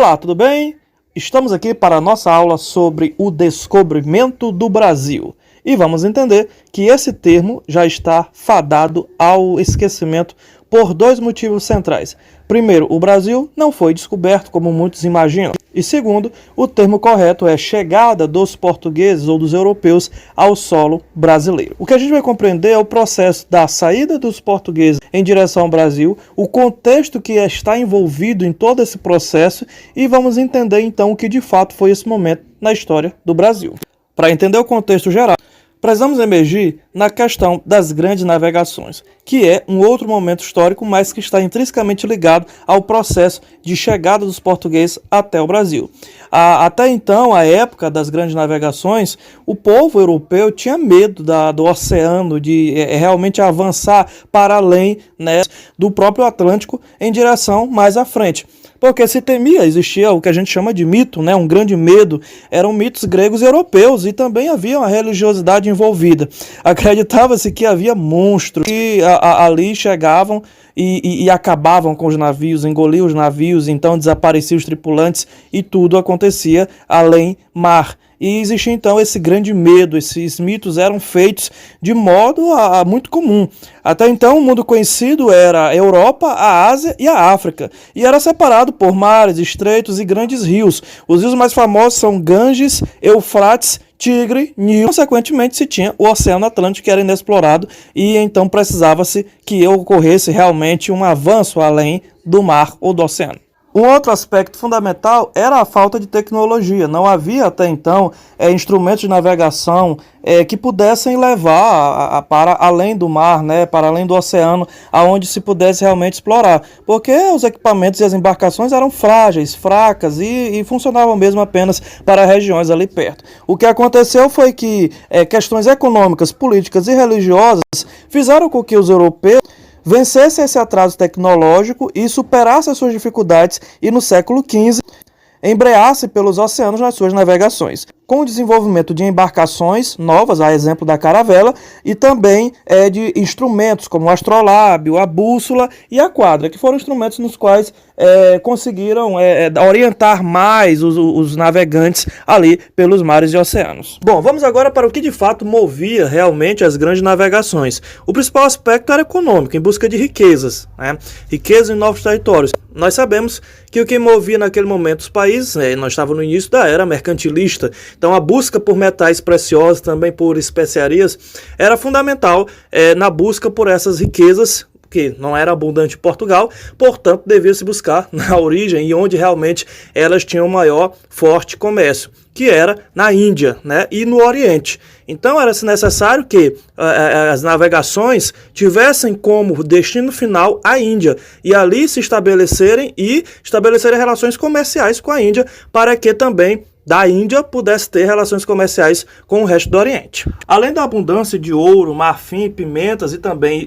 Olá, tudo bem? Estamos aqui para a nossa aula sobre o descobrimento do Brasil. E vamos entender que esse termo já está fadado ao esquecimento por dois motivos centrais. Primeiro, o Brasil não foi descoberto como muitos imaginam. E segundo, o termo correto é chegada dos portugueses ou dos europeus ao solo brasileiro. O que a gente vai compreender é o processo da saída dos portugueses em direção ao Brasil, o contexto que está envolvido em todo esse processo e vamos entender então o que de fato foi esse momento na história do Brasil. Para entender o contexto geral, precisamos emergir na questão das grandes navegações, que é um outro momento histórico, mas que está intrinsecamente ligado ao processo de chegada dos portugueses até o Brasil. Até então, a época das grandes navegações, o povo europeu tinha medo do oceano, de realmente avançar para além, né, do próprio Atlântico em direção mais à frente. Porque se temia, existia o que a gente chama de mito, né? Um grande medo, eram mitos gregos e europeus, e também havia uma religiosidade envolvida. Acreditava-se que havia monstros que ali chegavam e acabavam com os navios, engoliam os navios, então desapareciam os tripulantes e tudo acontecia além mar. E existia então esse grande medo, esses mitos eram feitos de modo muito comum. Até então o mundo conhecido era a Europa, a Ásia e a África, e era separado por mares, estreitos e grandes rios. Os rios mais famosos são Ganges, Eufrates, Tigre, Nilo. Consequentemente se tinha o Oceano Atlântico que era inexplorado e então precisava-se que ocorresse realmente um avanço além do mar ou do oceano. Um outro aspecto fundamental era a falta de tecnologia. Não havia até então instrumentos de navegação que pudessem levar para além do mar, né, para além do oceano, aonde se pudesse realmente explorar. Porque os equipamentos e as embarcações eram frágeis, fracas e funcionavam mesmo apenas para regiões ali perto. O que aconteceu foi que questões econômicas, políticas e religiosas fizeram com que os europeus vencesse esse atraso tecnológico e superasse as suas dificuldades e no século XV embreasse pelos oceanos nas suas navegações, com o desenvolvimento de embarcações novas, a exemplo da caravela, e também de instrumentos como o astrolábio, a bússola e a quadra, que foram instrumentos nos quais conseguiram orientar mais os navegantes ali pelos mares e oceanos. Bom, vamos agora para o que de fato movia realmente as grandes navegações. O principal aspecto era econômico, em busca de riquezas, né? Riquezas em novos territórios. Nós sabemos que o que movia naquele momento os países, nós estávamos no início da era mercantilista, então a busca por metais preciosos, também por especiarias, era fundamental na busca por essas riquezas, que não era abundante em Portugal, portanto devia-se buscar na origem e onde realmente elas tinham maior forte comércio, que era na Índia, né, e no Oriente. Então era necessário que as navegações tivessem como destino final a Índia e ali se estabelecerem relações comerciais com a Índia para que também da Índia pudesse ter relações comerciais com o resto do Oriente. Além da abundância de ouro, marfim, pimentas e também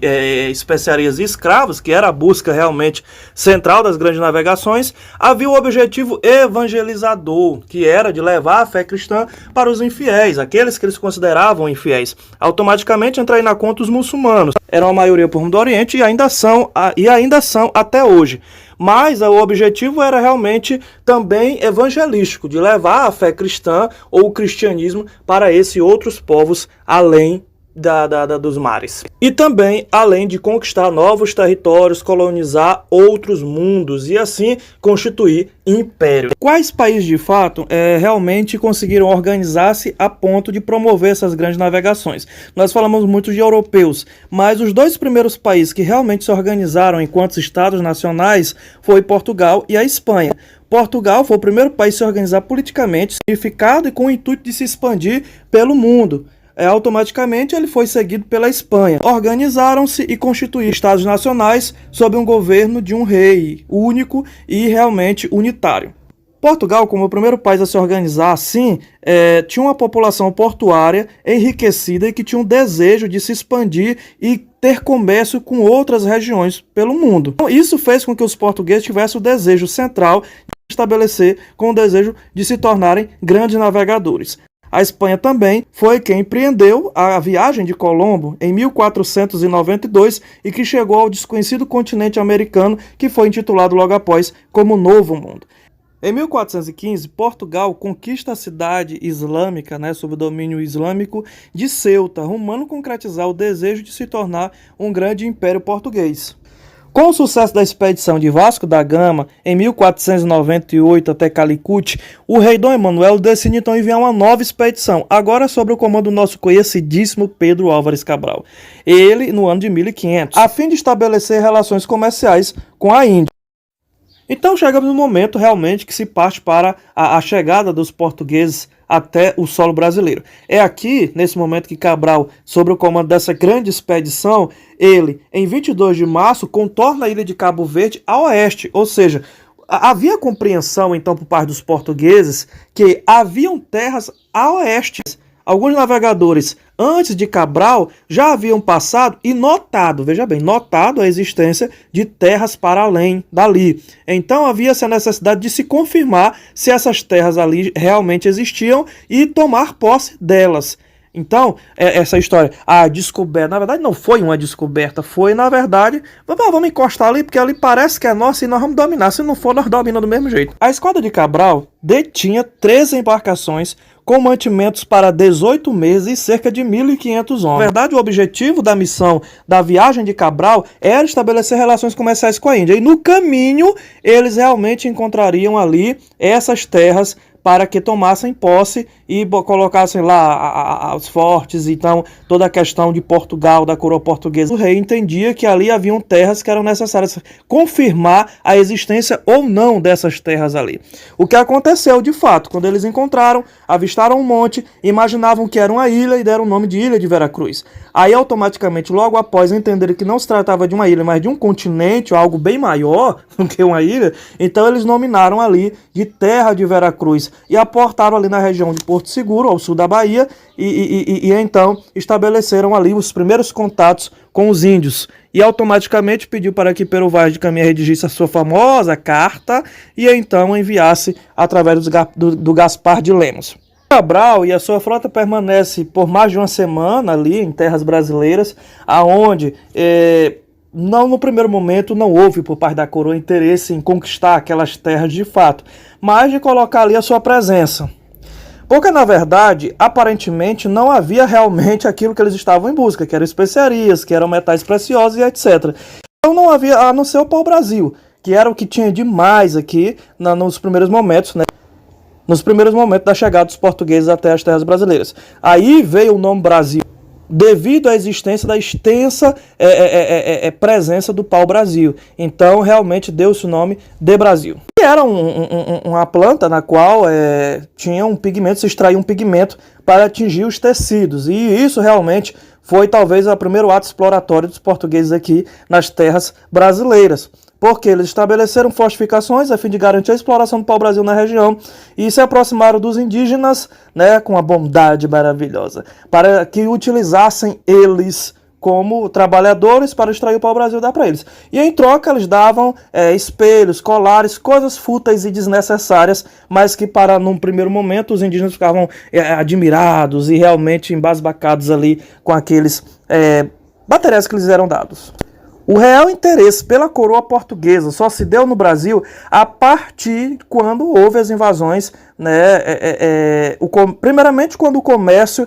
especiarias e escravos, que era a busca realmente central das grandes navegações, havia o objetivo evangelizador, que era de levar a fé cristã para os infiéis, aqueles que eles consideravam infiéis. Automaticamente entra aí na conta os muçulmanos. Eram a maioria por do Oriente e ainda são até hoje. Mas o objetivo era realmente também evangelístico, de levar a fé cristã ou o cristianismo para esses outros povos além dos mares. E também além de conquistar novos territórios, colonizar outros mundos e assim constituir império. Quais países de fato realmente conseguiram organizar-se a ponto de promover essas grandes navegações? Nós falamos muito de europeus, mas os dois primeiros países que realmente se organizaram enquanto estados nacionais foi Portugal e a Espanha. Portugal foi o primeiro país a se organizar politicamente, unificado e com o intuito de se expandir pelo mundo. Automaticamente ele foi seguido pela Espanha. Organizaram-se e constituíram estados nacionais sob um governo de um rei único e realmente unitário. Portugal, como o primeiro país a se organizar assim, tinha uma população portuária enriquecida e que tinha um desejo de se expandir e ter comércio com outras regiões pelo mundo. Então, isso fez com que os portugueses tivessem o desejo central de estabelecer com o desejo de se tornarem grandes navegadores. A Espanha também foi quem empreendeu a viagem de Colombo em 1492 e que chegou ao desconhecido continente americano, que foi intitulado logo após como Novo Mundo. Em 1415, Portugal conquista a cidade islâmica, sob o domínio islâmico de Ceuta, rumando concretizar o desejo de se tornar um grande império português. Com o sucesso da expedição de Vasco da Gama, em 1498 até Calicut, o rei Dom Emanuel decide então enviar uma nova expedição, agora sob o comando do nosso conhecidíssimo Pedro Álvares Cabral. Ele, no ano de 1500, a fim de estabelecer relações comerciais com a Índia. Então chegamos no momento realmente que se parte para a chegada dos portugueses até o solo brasileiro. É aqui, nesse momento, que Cabral, sob o comando dessa grande expedição, ele, em 22 de março, contorna a ilha de Cabo Verde a oeste, ou seja, havia compreensão, então, por parte dos portugueses que haviam terras a oeste. Alguns navegadores, antes de Cabral, já haviam passado e notado, veja bem, notado a existência de terras para além dali. Então havia-se a necessidade de se confirmar se essas terras ali realmente existiam e tomar posse delas. Então, essa história, a descoberta, na verdade não foi uma descoberta, foi na verdade, vamos encostar ali porque ali parece que é nossa e nós vamos dominar, se não for nós dominamos do mesmo jeito. A esquadra de Cabral detinha 13 embarcações com mantimentos para 18 meses e cerca de 1.500 homens. Na verdade, o objetivo da missão da viagem de Cabral era estabelecer relações comerciais com a Índia. E no caminho, eles realmente encontrariam ali essas terras para que tomassem posse e colocassem lá os fortes, então toda a questão de Portugal, da coroa portuguesa. O rei entendia que ali haviam terras que eram necessárias confirmar a existência ou não dessas terras ali. O que aconteceu de fato, quando eles encontraram, avistaram um monte, imaginavam que era uma ilha e deram o nome de Ilha de Veracruz. Aí automaticamente, logo após entenderem que não se tratava de uma ilha, mas de um continente, ou algo bem maior do que uma ilha, então eles nominaram ali de Terra de Veracruz e aportaram ali na região de Porto Seguro, ao sul da Bahia, e então estabeleceram ali os primeiros contatos com os índios. E automaticamente pediu para que Pero Vaz de Caminha redigisse a sua famosa carta e então enviasse através do Gaspar de Lemos. Cabral e a sua frota permanece por mais de uma semana ali em terras brasileiras, aonde no primeiro momento não houve por parte da coroa interesse em conquistar aquelas terras de fato, mas de colocar ali a sua presença. Porque, na verdade, aparentemente não havia realmente aquilo que eles estavam em busca, que eram especiarias, que eram metais preciosos e etc. Então não havia, a não ser o pau-brasil, que era o que tinha de mais aqui nos primeiros momentos, nos primeiros momentos da chegada dos portugueses até as terras brasileiras. Aí veio o nome Brasil, devido à existência da extensa presença do pau-brasil. Então, realmente, deu-se o nome de Brasil. E era uma planta na qual tinha um pigmento, se extraía um pigmento para atingir os tecidos. E isso realmente foi talvez o primeiro ato exploratório dos portugueses aqui nas terras brasileiras. Porque eles estabeleceram fortificações a fim de garantir a exploração do pau-brasil na região e se aproximaram dos indígenas, com uma bondade maravilhosa, para que utilizassem eles como trabalhadores para extrair o pau-brasil e dar para eles. E em troca eles davam espelhos, colares, coisas fúteis e desnecessárias, mas que num primeiro momento os indígenas ficavam admirados e realmente embasbacados ali com aqueles materiais que lhes eram dados. O real interesse pela coroa portuguesa só se deu no Brasil a partir quando houve as invasões, primeiramente quando o comércio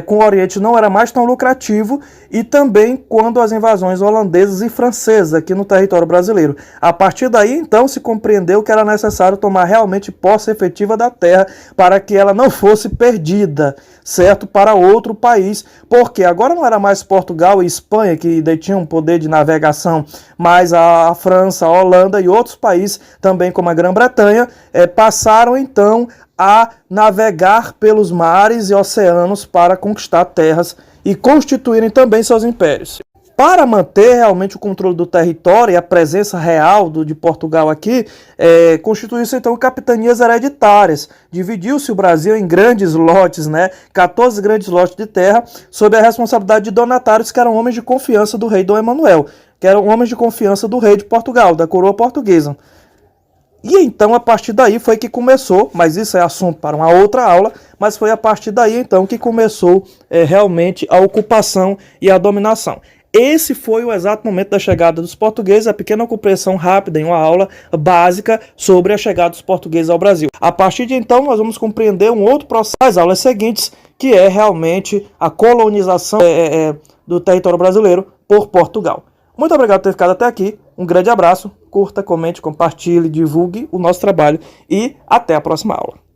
com o Oriente não era mais tão lucrativo e também quando as invasões holandesas e francesas aqui no território brasileiro. A partir daí, então, se compreendeu que era necessário tomar realmente posse efetiva da terra para que ela não fosse perdida, certo, para outro país, porque agora não era mais Portugal e Espanha que detinham poder de navegação, mas a França, a Holanda e outros países, também como a Grã-Bretanha, passaram então a navegar pelos mares e oceanos para conquistar terras e constituírem também seus impérios. Para manter realmente o controle do território e a presença real de Portugal aqui, constituiu-se então capitanias hereditárias. Dividiu-se o Brasil em grandes lotes, 14 grandes lotes de terra, sob a responsabilidade de donatários que eram homens de confiança do rei Dom Emanuel, que eram homens de confiança do rei de Portugal, da coroa portuguesa. E então, a partir daí foi que começou, mas isso é assunto para uma outra aula, mas foi a partir daí então que começou realmente a ocupação e a dominação. esse foi o exato momento da chegada dos portugueses, a pequena compreensão rápida em uma aula básica sobre a chegada dos portugueses ao Brasil. A partir de então, nós vamos compreender um outro processo nas aulas seguintes, que é realmente a colonização do território brasileiro por Portugal. Muito obrigado por ter ficado até aqui, um grande abraço, curta, comente, compartilhe, divulgue o nosso trabalho e até a próxima aula.